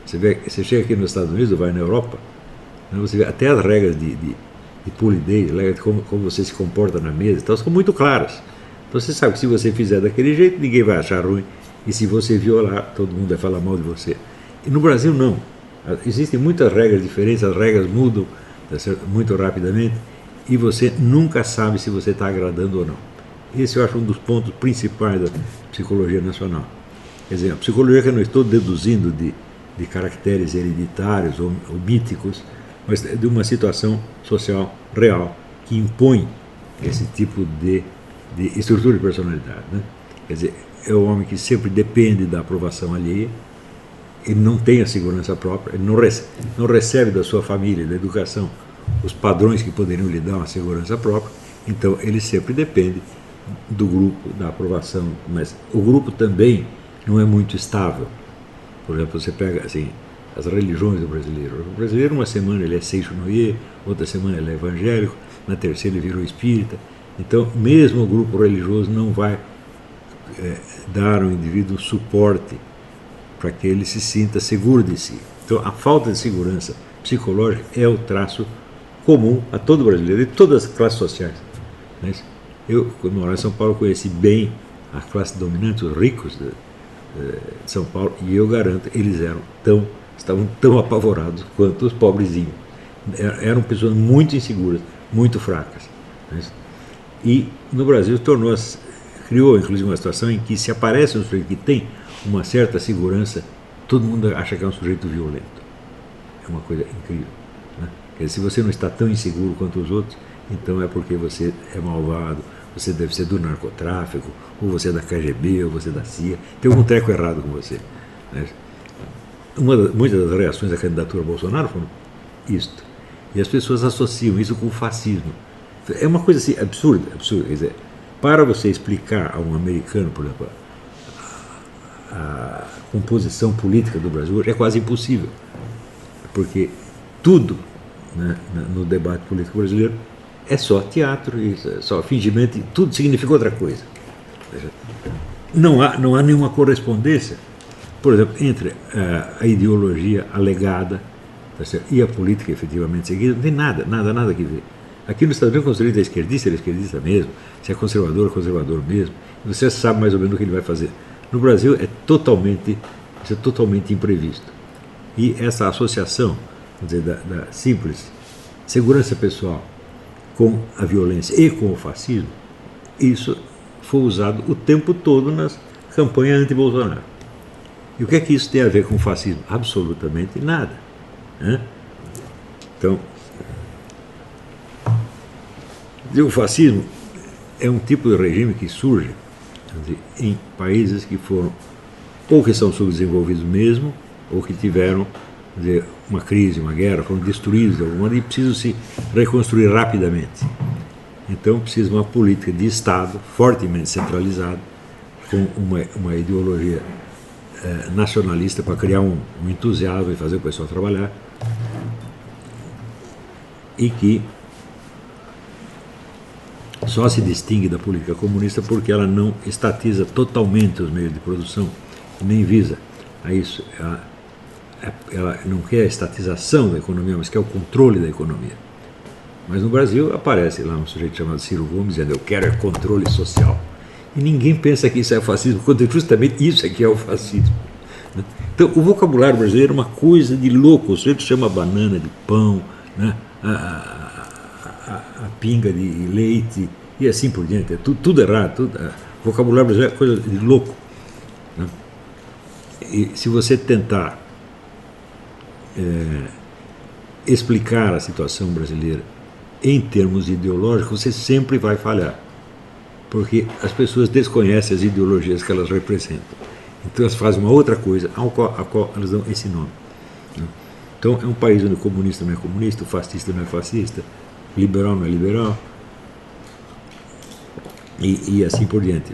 Você chega aqui nos Estados Unidos ou vai na Europa, né, você vê até as regras de polidez, regras de como você se comporta na mesa, então são muito claras. Então você sabe que se você fizer daquele jeito, ninguém vai achar ruim. E se você violar, todo mundo vai falar mal de você. E no Brasil não. Existem muitas regras diferentes, as regras mudam, tá certo? Muito rapidamente, e você nunca sabe se você está agradando ou não. Esse eu acho um dos pontos principais da psicologia nacional. Quer dizer, a psicologia que eu não estou deduzindo de caracteres hereditários ou míticos, mas de uma situação social real que impõe esse tipo de estrutura de personalidade. Né? Quer dizer, é o homem que sempre depende da aprovação alheia, ele não tem a segurança própria, ele não recebe da sua família, da educação, os padrões que poderiam lhe dar uma segurança própria, então ele sempre depende do grupo, da aprovação. Mas o grupo também não é muito estável. Por exemplo, você pega assim, as religiões do brasileiro. O brasileiro, uma semana ele é Seixonoye, outra semana ele é evangélico, na terceira ele virou espírita. Então, mesmo o grupo religioso não vai dar ao indivíduo suporte para que ele se sinta seguro de si. Então, a falta de segurança psicológica é o traço comum a todo brasileiro, de todas as classes sociais. Eu, quando morava em São Paulo, conheci bem a classe dominante, os ricos de São Paulo, e eu garanto, eles estavam tão apavorados quanto os pobrezinhos. Eram pessoas muito inseguras, muito fracas. E no Brasil criou inclusive uma situação em que se aparece um sujeito que tem uma certa segurança, todo mundo acha que é um sujeito violento. É uma coisa incrível. Né? Quer dizer, se você não está tão inseguro quanto os outros, então é porque você é malvado, você deve ser do narcotráfico, ou você é da KGB, ou você é da CIA, tem algum treco errado com você. Né? Muitas das reações à candidatura Bolsonaro foram isto. E as pessoas associam isso com o fascismo. É uma coisa assim absurda. Quer dizer, para você explicar a um americano, por exemplo, a composição política do Brasil é quase impossível. Porque tudo, né, no debate político brasileiro é só teatro, só fingimento, tudo significa outra coisa. Não há nenhuma correspondência, por exemplo, entre a ideologia alegada, tá certo, e a política efetivamente seguida. Não tem nada que ver. Aqui nos Estados Unidos, quando o sujeito é esquerdista, ele é esquerdista mesmo. Se é conservador mesmo. Você sabe mais ou menos o que ele vai fazer. No Brasil isso é totalmente imprevisto. E essa associação, quer dizer, da simples segurança pessoal com a violência e com o fascismo, isso foi usado o tempo todo nas campanhas anti-Bolsonaro. E o que é que isso tem a ver com o fascismo? Absolutamente nada. Né? Então, o fascismo é um tipo de regime que surge em países que foram, ou que são subdesenvolvidos mesmo, ou que tiveram uma crise, uma guerra, foram destruídos de alguma maneira e precisam se reconstruir rapidamente. Então precisa de uma política de Estado fortemente centralizada, com uma ideologia nacionalista para criar um entusiasmo e fazer o pessoal trabalhar, e que só se distingue da política comunista porque ela não estatiza totalmente os meios de produção, nem visa a isso. Ela não quer a estatização da economia, mas quer o controle da economia. Mas no Brasil aparece lá um sujeito chamado Ciro Gomes dizendo: eu quero é controle social. E ninguém pensa que isso é o fascismo, quando justamente isso é que é o fascismo. Então o vocabulário brasileiro é uma coisa de louco. O sujeito chama banana de pão, né? A pinga de leite e assim por diante. É tudo errado. O vocabulário brasileiro é coisa de louco. Né? E se você tentar explicar a situação brasileira em termos ideológicos, você sempre vai falhar, porque as pessoas desconhecem as ideologias que elas representam. Então elas fazem uma outra coisa a qual elas dão esse nome. Então é um país onde o comunista não é comunista, o fascista não é fascista, o liberal não é liberal, e assim por diante.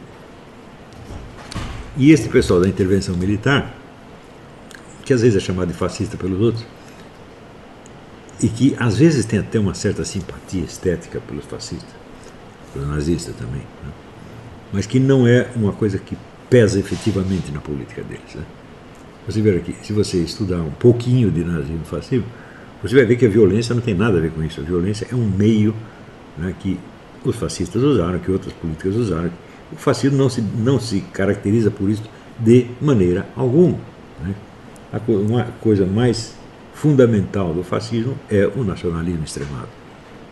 E esse pessoal da intervenção militar, que às vezes é chamado de fascista pelos outros, e que às vezes tem até uma certa simpatia estética pelos fascistas, pelos nazistas também, né? Mas que não é uma coisa que pesa efetivamente na política deles. Né? Você vê aqui, se você estudar um pouquinho de nazismo e fascismo, você vai ver que a violência não tem nada a ver com isso. A violência é um meio, né, que os fascistas usaram, que outras políticas usaram. O fascismo não se caracteriza por isso de maneira alguma, né? Uma coisa mais fundamental do fascismo é o nacionalismo extremado.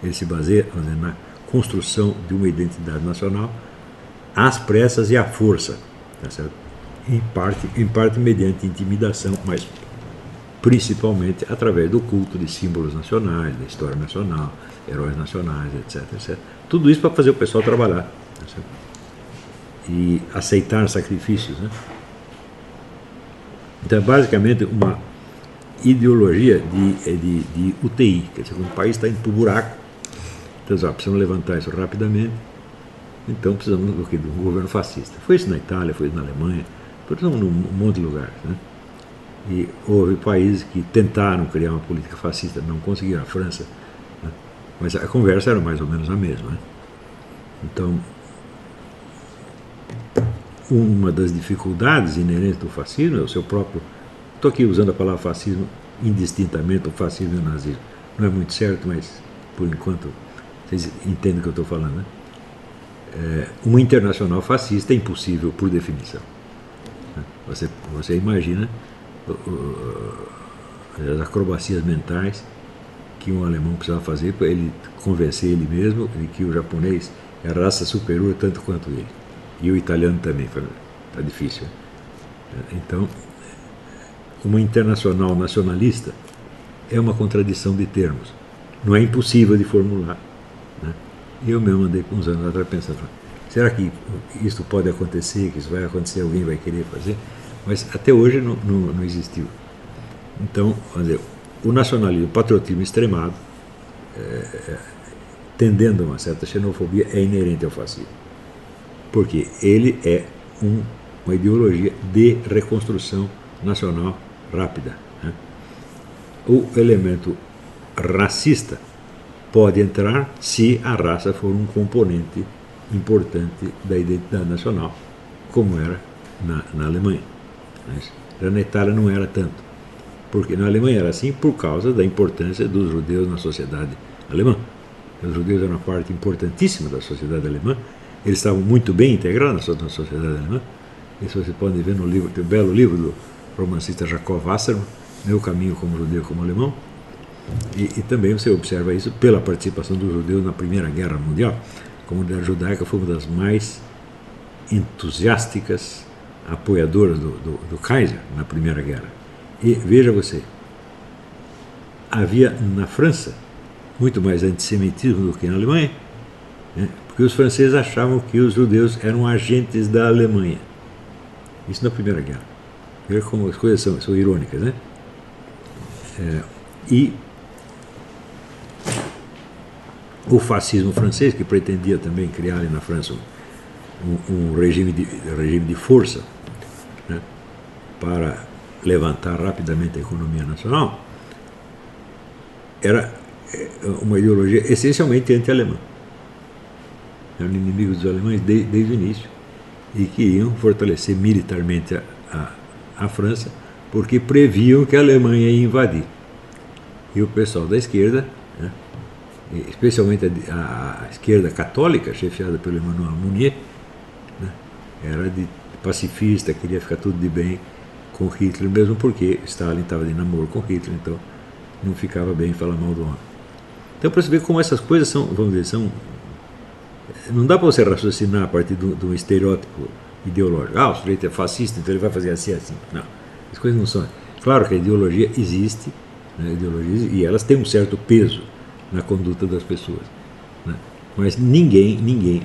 Ele se baseia na construção de uma identidade nacional às pressas e à força, tá certo? Em parte mediante intimidação, mas principalmente através do culto de símbolos nacionais, da história nacional, heróis nacionais, etc, etc. Tudo isso para fazer o pessoal trabalhar, tá certo? E aceitar sacrifícios, né? Então é basicamente uma ideologia de UTI, quer dizer, quando o país está indo para o buraco, então precisamos levantar isso rapidamente, então precisamos do governo fascista. Foi isso na Itália, foi isso na Alemanha, foi isso num monte de lugares, né? E houve países que tentaram criar uma política fascista, não conseguiram, a França, né? Mas a conversa era mais ou menos a mesma, né? Então, uma das dificuldades inerentes do fascismo é o seu próprio... Estou aqui usando a palavra fascismo indistintamente, o fascismo e o nazismo. Não é muito certo, mas por enquanto vocês entendem o que eu estou falando, né? Uma internacional fascista é impossível por definição. Você imagina as acrobacias mentais que um alemão precisava fazer para ele convencer ele mesmo de que o japonês é a raça superior tanto quanto ele. E o italiano também. Está difícil. Então, uma internacional nacionalista é uma contradição de termos. Não é impossível de formular, né? Eu mesmo andei uns anos atrás pensando, será que isso pode acontecer, que isso vai acontecer, alguém vai querer fazer? Mas até hoje não existiu. Então, o nacionalismo, o patriotismo extremado, tendendo a uma certa xenofobia, é inerente ao fascismo. Porque ele é uma ideologia de reconstrução nacional rápida, né? O elemento racista pode entrar se a raça for um componente importante da identidade nacional, como era na Alemanha. Já na Itália não era tanto, porque na Alemanha era assim por causa da importância dos judeus na sociedade alemã. Os judeus eram uma parte importantíssima da sociedade alemã, eles estavam muito bem integrados na sociedade alemã. Isso você pode ver no livro, tem um belo livro do romancista Jacob Wassermann, Meu Caminho como Judeu como Alemão, e também você observa isso pela participação dos judeus na Primeira Guerra Mundial. A comunidade judaica foi uma das mais entusiásticas apoiadoras do Kaiser na Primeira Guerra. E veja você, havia na França muito mais antissemitismo do que na Alemanha, né? Porque os franceses achavam que os judeus eram agentes da Alemanha. Isso na Primeira Guerra. Veja como as coisas são irônicas, né? E o fascismo francês, que pretendia também criar ali na França um regime de força, né, para levantar rapidamente a economia nacional, era uma ideologia essencialmente anti-alemã. Eram inimigos dos alemães desde o início e queriam fortalecer militarmente a França, porque previam que a Alemanha ia invadir. E o pessoal da esquerda, né, especialmente a esquerda católica, chefiada pelo Emmanuel Mounier, né, era de pacifista, queria ficar tudo de bem com Hitler, mesmo porque Stalin estava de namoro com Hitler, então não ficava bem falar mal do homem. Então, para você ver como essas coisas são, vamos dizer, não dá para você raciocinar a partir de um estereótipo ideológico. O sujeito é fascista, então ele vai fazer assim, assim. Não, as coisas não são. Claro que a ideologia existe, né, e elas têm um certo peso na conduta das pessoas, né? Mas ninguém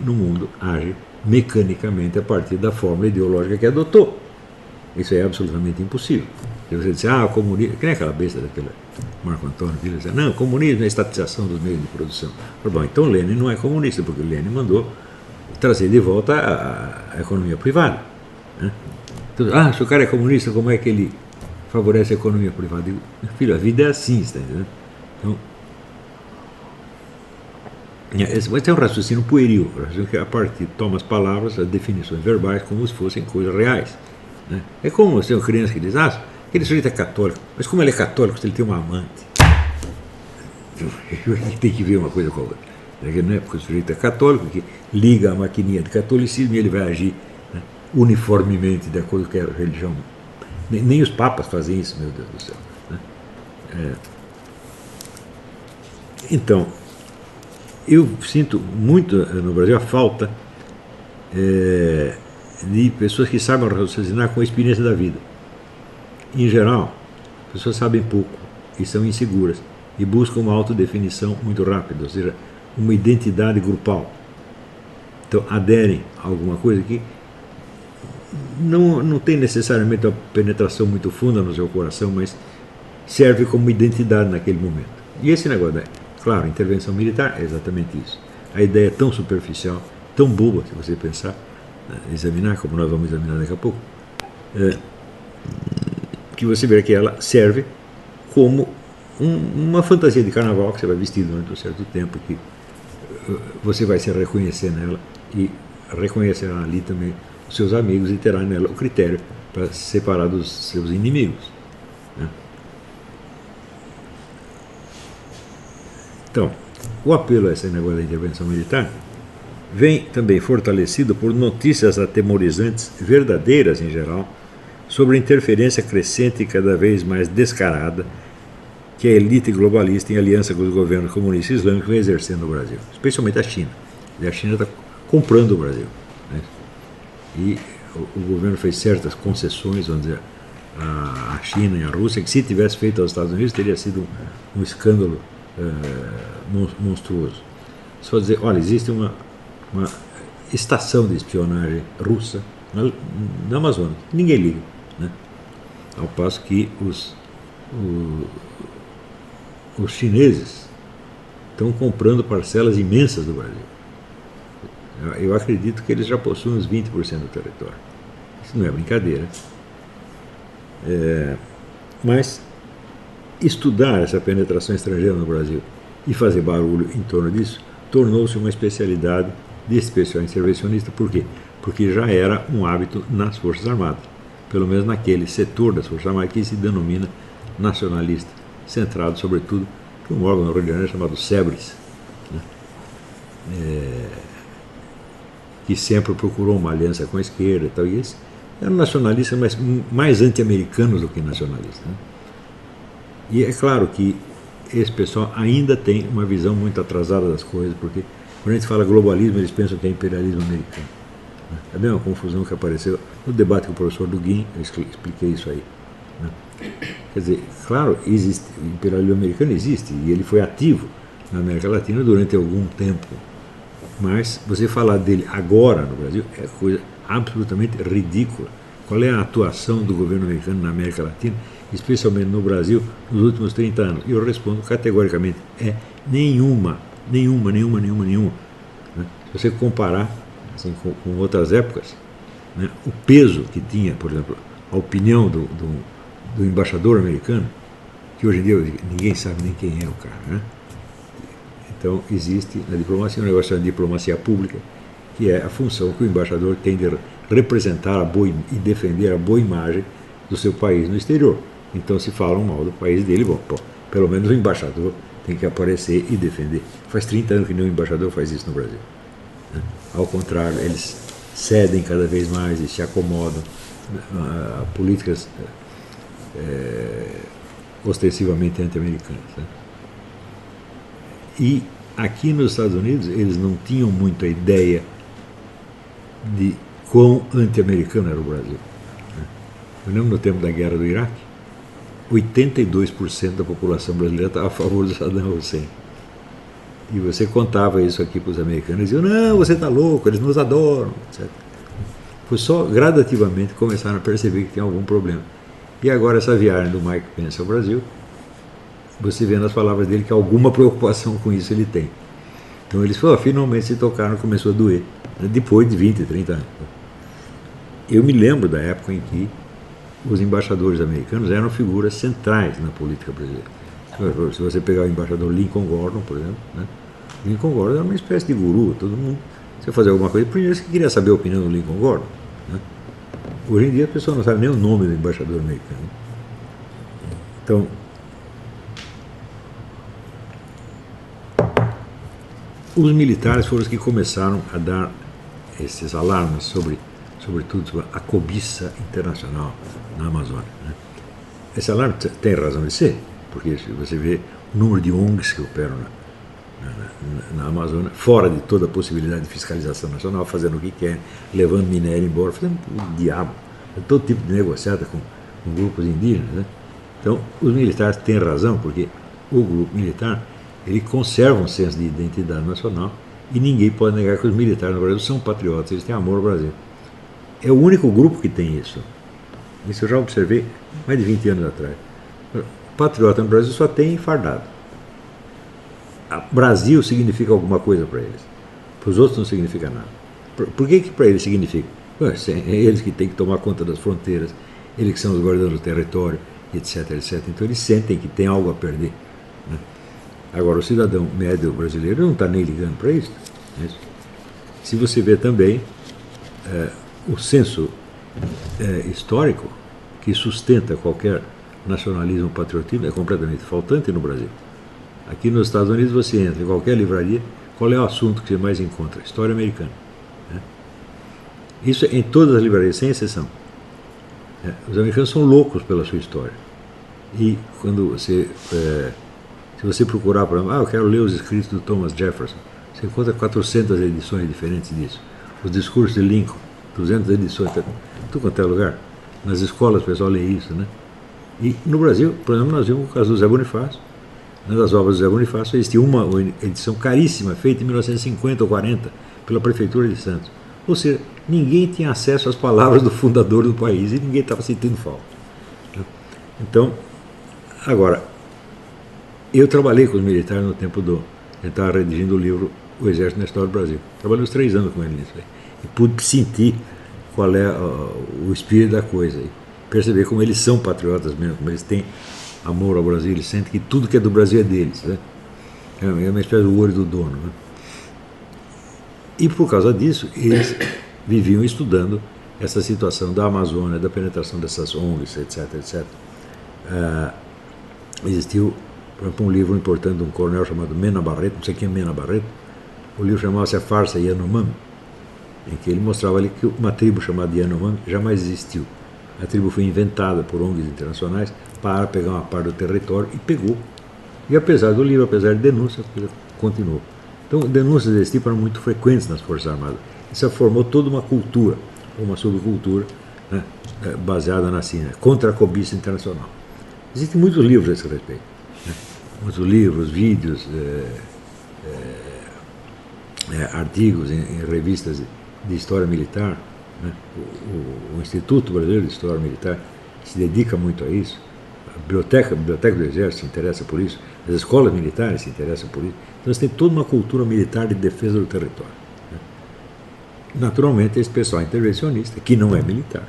no mundo age mecanicamente a partir da fórmula ideológica que adotou. Isso é absolutamente impossível. Se você disser, o comunismo, que nem aquela besta daquele Marco Antônio, que ele dizia, não, o comunismo é a estatização dos meios de produção. Bom, então Lenin não é comunista, porque Lenin mandou trazer de volta a economia privada, né? Então, se o cara é comunista, como é que ele favorece a economia privada? Eu digo, filho, a vida é assim, está entendendo? Então, esse é um raciocínio pueril, um raciocínio que a partir toma as palavras, as definições verbais, como se fossem coisas reais, né? É como se uma criança que diz, aquele sujeito é católico, mas como ele é católico, se ele tem uma amante, tem que ver uma coisa com a outra. Não é porque o sujeito é católico que liga a maquininha de catolicismo e ele vai agir, né, uniformemente de acordo com a religião. Nem os papas fazem isso, meu Deus do céu. Né? Então, eu sinto muito no Brasil a falta de pessoas que saibam raciocinar com a experiência da vida. Em geral, as pessoas sabem pouco e são inseguras e buscam uma autodefinição muito rápida, ou seja, uma identidade grupal. Então, aderem a alguma coisa que não tem necessariamente uma penetração muito funda no seu coração, mas serve como identidade naquele momento. E esse negócio, claro, intervenção militar é exatamente isso. A ideia é tão superficial, tão boba, se você pensar, examinar, como nós vamos examinar daqui a pouco, que você vê que ela serve como uma fantasia de carnaval que você vai vestir durante um certo tempo, que você vai se reconhecer nela e reconhecerá ali também os seus amigos e terá nela o critério para se separar dos seus inimigos. Né? Então, o apelo a esse negócio da intervenção militar vem também fortalecido por notícias atemorizantes, verdadeiras em geral, sobre a interferência crescente e cada vez mais descarada que a elite globalista, em aliança com os governos comunistas e islâmicos, vem exercendo no Brasil, especialmente a China. E a China está comprando o Brasil. Né? E o governo fez certas concessões, vamos dizer, à China e à Rússia, que se tivesse feito aos Estados Unidos teria sido um escândalo monstruoso. Só dizer, olha, existe uma estação de espionagem russa na Amazônia, ninguém liga. Né? Ao passo que os chineses estão comprando parcelas imensas do Brasil. Eu acredito que eles já possuem uns 20% do território. Isso não é brincadeira. Mas estudar essa penetração estrangeira no Brasil e fazer barulho em torno disso tornou-se uma especialidade de especial intervencionista. Por quê? Porque já era um hábito nas Forças Armadas, pelo menos naquele setor das Forças Armadas que se denomina nacionalista, centrado sobretudo por um órgão no Rio de Janeiro chamado SEBRES, né? Que sempre procurou uma aliança com a esquerda e tal, e esse eram nacionalistas, mas mais anti-americanos do que nacionalistas. Né? E é claro que esse pessoal ainda tem uma visão muito atrasada das coisas, porque quando a gente fala globalismo, eles pensam que é imperialismo americano. É a mesma confusão que apareceu no debate com o professor Dugin, eu expliquei isso aí. Né? Quer dizer, claro, existe, o imperialismo americano existe, e ele foi ativo na América Latina durante algum tempo. Mas você falar dele agora no Brasil é coisa absolutamente ridícula. Qual é a atuação do governo americano na América Latina, especialmente no Brasil, nos últimos 30 anos? E eu respondo categoricamente, nenhuma. Né? Se você comparar assim, com outras épocas, né, o peso que tinha, por exemplo, a opinião do embaixador americano, que hoje em dia ninguém sabe nem quem é o cara, né? Então, existe na diplomacia um negócio de diplomacia pública, que é a função que o embaixador tem de representar e defender a boa imagem do seu país no exterior. Então, se falam mal do país dele, bom, pelo menos o embaixador tem que aparecer e defender. Faz 30 anos que nenhum embaixador faz isso no Brasil. Né? Ao contrário, eles cedem cada vez mais e se acomodam a políticas ostensivamente anti-americanas. Né? E aqui nos Estados Unidos eles não tinham muito a ideia de quão anti-americano era o Brasil. Eu lembro no tempo da guerra do Iraque, 82% da população brasileira estava a favor do Saddam Hussein. E você contava isso aqui para os americanos e diziam, não, você está louco, eles nos adoram, etc. Foi só gradativamente que começaram a perceber que tem algum problema. E agora essa viagem do Mike Pence ao Brasil, você vê nas palavras dele que alguma preocupação com isso ele tem. Então eles finalmente se tocaram, começou a doer, né, depois de 20, 30 anos. Eu me lembro da época em que os embaixadores americanos eram figuras centrais na política brasileira. Se você pegar o embaixador Lincoln Gordon, por exemplo, né, Lincoln Gordon era uma espécie de guru, todo mundo, se fazer alguma coisa, primeiro você queria saber a opinião do Lincoln Gordon. Né? Hoje em dia a pessoa não sabe nem o nome do embaixador americano. Então, os militares foram os que começaram a dar esses alarmes sobretudo sobre a cobiça internacional na Amazônia, né? Esse alarme tem razão de ser, porque você vê o número de ONGs que operam na Amazônia, fora de toda a possibilidade de fiscalização nacional, fazendo o que quer, levando minério embora, fazendo o diabo, todo tipo de negociata com grupos indígenas, né? Então, os militares têm razão, porque o grupo militar ele conserva um senso de identidade nacional e ninguém pode negar que os militares no Brasil são patriotas, eles têm amor ao Brasil. É o único grupo que tem isso. Isso eu já observei mais de 20 anos atrás. Patriota no Brasil só tem fardado. Brasil significa alguma coisa para eles. Para os outros não significa nada. Por que para eles significa? É eles que têm que tomar conta das fronteiras, eles que são os guardiões do território, etc, etc. Então eles sentem que tem algo a perder, né? Agora, o cidadão médio brasileiro não está nem ligando para isso, né? Se você vê também o senso histórico que sustenta qualquer nacionalismo patriotismo é completamente faltante no Brasil. Aqui nos Estados Unidos você entra em qualquer livraria, qual é o assunto que você mais encontra? História americana, né? Isso em todas as livrarias, sem exceção. Os americanos são loucos pela sua história. E quando você, se você procurar, por exemplo, eu quero ler os escritos do Thomas Jefferson, você encontra 400 edições diferentes disso. Os discursos de Lincoln, 200 edições, tudo quanto é lugar. Nas escolas o pessoal lê isso, né? E no Brasil, por exemplo, nós vimos o caso do Zé Bonifácio. Nas obras do Zé Bonifácio existia uma edição caríssima, feita em 1950 ou 40, pela Prefeitura de Santos. Ou seja, ninguém tinha acesso às palavras do fundador do país e ninguém estava sentindo falta. Então, agora, eu trabalhei com os militares no tempo eu estava redigindo o livro O Exército na História do Brasil. Trabalhei uns 3 anos com ele nisso aí. E pude sentir qual é o espírito da coisa. E perceber como eles são patriotas mesmo, como eles têm amor ao Brasil, eles sentem que tudo que é do Brasil é deles, né? É uma espécie do olho do dono, né? E por causa disso, eles viviam estudando essa situação da Amazônia, da penetração dessas ONGs, etc, etc. Existiu, por exemplo, um livro importante de um coronel chamado Mena Barreto, não sei quem é Mena Barreto. O livro chamava-se A Farsa Yanomami, em que ele mostrava ali que uma tribo chamada Yanomami jamais existiu. A tribo foi inventada por ONGs internacionais para pegar uma parte do território e pegou. E apesar do livro, apesar de denúncias, a coisa continuou. Então, denúncias desse tipo eram muito frequentes nas Forças Armadas. Isso formou toda uma cultura, uma subcultura, né, baseada na ciência, contra a cobiça internacional. Existem muitos livros a esse respeito, né? Muitos livros, vídeos, artigos em revistas de história militar, né? O Instituto Brasileiro de História Militar se dedica muito a isso. A biblioteca do Exército se interessa por isso. As escolas militares se interessam por isso. Então, você tem toda uma cultura militar de defesa do território, né? Naturalmente, esse pessoal intervencionista, que não é militar,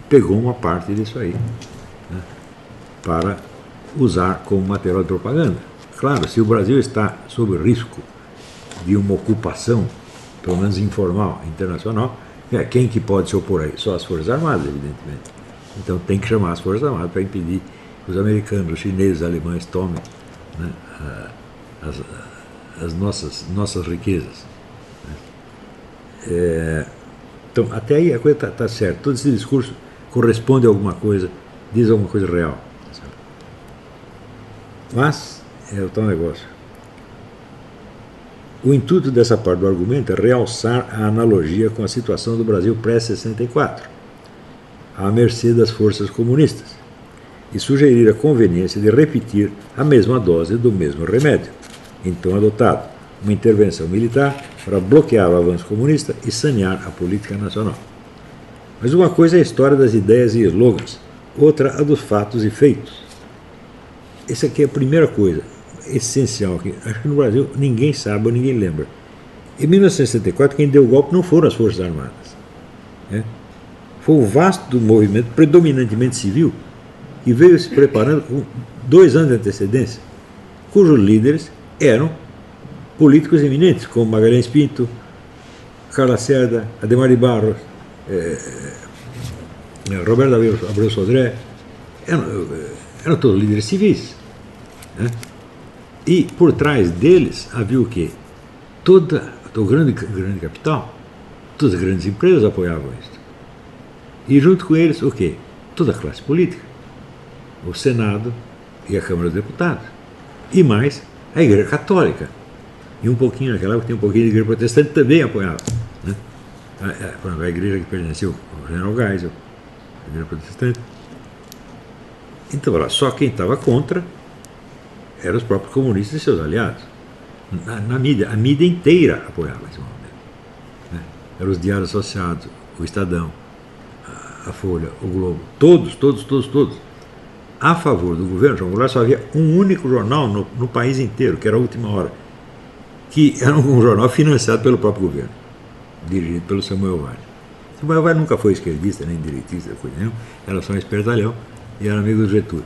pegou uma parte disso aí, né, para usar como material de propaganda. Claro, se o Brasil está sob risco de uma ocupação, pelo menos informal, internacional, quem que pode se opor a isso? Só as Forças Armadas, evidentemente. Então tem que chamar as Forças Armadas para impedir que os americanos, os chineses, os alemães tomem, né, as nossas riquezas, né? Então, até aí a coisa está certa. Todo esse discurso corresponde a alguma coisa, diz alguma coisa real. Mas, é o tal negócio. O intuito dessa parte do argumento é realçar a analogia com a situação do Brasil pré-64, à mercê das forças comunistas, e sugerir a conveniência de repetir a mesma dose do mesmo remédio, então adotado, uma intervenção militar para bloquear o avanço comunista e sanear a política nacional. Mas uma coisa é a história das ideias e slogans, outra a dos fatos e feitos. Essa aqui é a primeira coisa essencial, que acho que no Brasil ninguém sabe ou ninguém lembra. Em 1964, quem deu o golpe não foram as Forças Armadas, né? Foi o vasto movimento, predominantemente civil, que veio se preparando com 2 anos de antecedência, cujos líderes eram políticos eminentes, como Magalhães Pinto, Carlos Lacerda, Adhemar de Barros, Roberto Abreu Sodré, eram todos líderes civis. Né? E por trás deles havia o quê? Todo o grande capital, todas as grandes empresas apoiavam isso. E junto com eles, o quê? Toda a classe política. O Senado e a Câmara dos Deputados. E mais, a Igreja Católica. E um pouquinho, naquela época, tem um pouquinho de Igreja Protestante também apoiava. Né? A igreja que pertenceu ao General Geisel, a Igreja Protestante. Então, olha, só quem estava contra eram os próprios comunistas e seus aliados. Na mídia, a mídia inteira apoiava esse movimento. Né? Eram os diários associados, o Estadão, a Folha, o Globo, todos, a favor do governo João Goulart. Só havia um único jornal no país inteiro, que era a Última Hora, que era um jornal financiado pelo próprio governo, dirigido pelo Samuel Weiner. Samuel Weiner nunca foi esquerdista, nem direitista, coisa nenhuma, era só um espertalhão e era amigo do Getúlio.